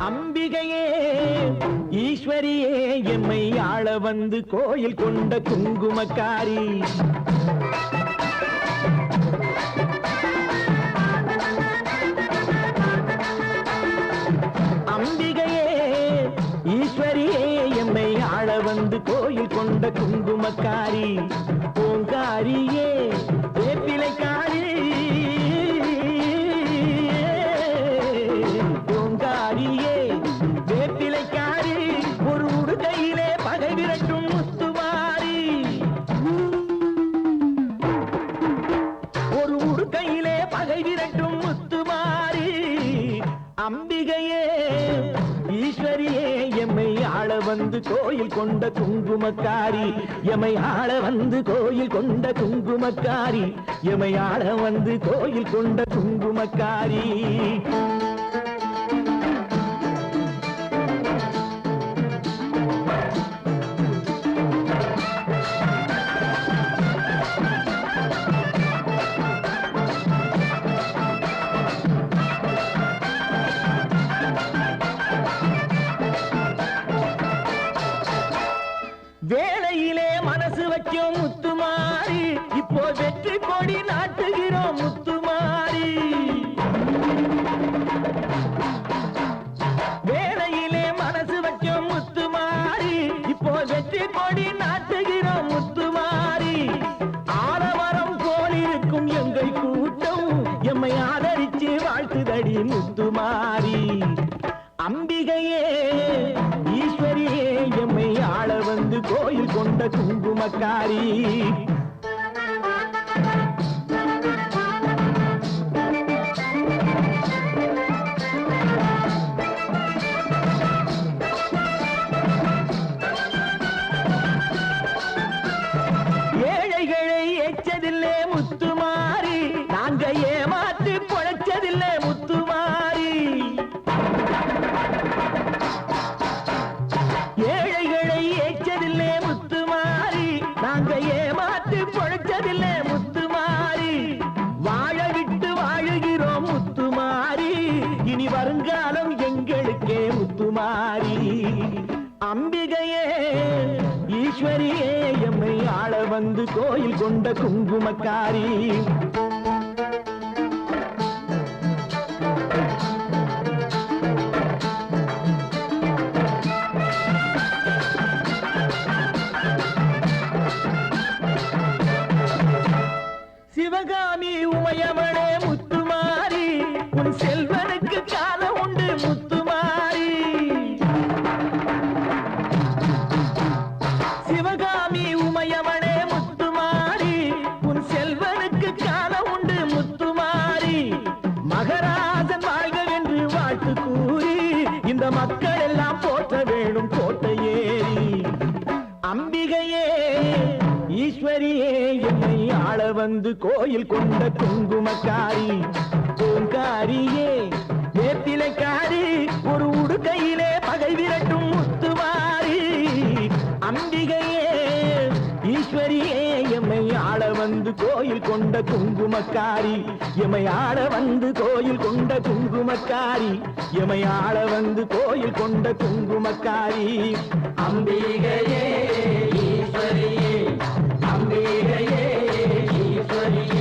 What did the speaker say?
அம்பிகையே ஈஸ்வரியே எம்மை ஆள வந்து கோயில் கொண்ட குங்குமக்காரி அம்பிகையே ஈஸ்வரியே எம்மை ஆள வந்து கோயில் கொண்ட குங்குமக்காரி பூங்காரியே வேப்பிலைக்காரி பூங்காரியே வேப்பிலைக்காரி ஒரு உடுக்கையிலே பகை விரட்டும் முத்துமாரி ஒரு உடுக்கையிலே பகை விரட்டும் முத்துமாரி அம்பிகையே ஈஸ்வரியே எம்மை ஆள வந்து கோயில் கொண்ட குங்குமக்காரி எம்மை ஆள வந்து கோயில் கொண்ட குங்குமக்காரி எம்மை ஆள வந்து கோயில் கொண்ட குங்குமக்காரி வேளையிலே மனசு வைக்கும் முத்துமாரி இப்போ வெற்றி கொடி நாட்டுகிறோம் முத்துமாரி வேளையிலே மனசு வைக்கும் முத்துமாரி இப்போ வெற்றி கொடி நாட்டுகிறோம் முத்துமாரி ஆலமரம் போல் இருக்கும் எங்கள் கூட்டம் எம்மை ஆதரிச்சு வாழ்த்துதடி முத்துமாரி அம்பிகையே ஈஸ்வரியே எம்மை ஆள வந்து கோயில் கொண்ட குங்குமக்காரி ஏழைகளை எச்சதில்லை முத்துமாரி நாங்க ஏமாத்து பொழைச்சதில்லை முத்துமாரி ஏழைகளை ஏச்சதில்லை முத்துமாரி நாங்க ஏமாத்து பொழைச்சதில்லை முத்துமாரி வாழ விட்டு வாழுகிறோம் முத்துமாரி இனி வருங்காலம் எங்களுக்கே முத்துமாரி அம்பிகையே ஈஸ்வரியே எம்மை ஆள வந்து கோயில் கொண்ட குங்குமக்காரி சிவகாமி உமையவளே முத்துமாரி உன் செல்வனுக்கு காலம் உண்டு முத்துமாரி சிவகாமி உமையவளே முத்துமாரி உன் செல்வனுக்கு காலம் உண்டு முத்துமாரி மகராஜன் வாழ்க என்று வாழ்த்து கூறி இந்த மக்கள் எல்லாம் போற்ற வேணும் கோட்டையேறி அம்பிகையே ஈஸ்வரியே எம்மை ஆள வந்து கோயில் கொண்ட குங்குமக்காரி பூங்காரியே வேப்பிலைக்காரி ஒரு உடுக்கையிலே பகை விரட்டும் முத்துமாரி அம்பிகையே ஈஸ்வரியே எம்மை ஆள வந்து கோயில் கொண்ட குங்குமக்காரி எம்மை ஆள வந்து கோயில் கொண்ட குங்குமக்காரி எம்மை ஆள வந்து கோயில் கொண்ட குங்குமக்காரி அம்பிகையே ஈஸ்வரியே அம்பிகையே ஈஸ்வரியே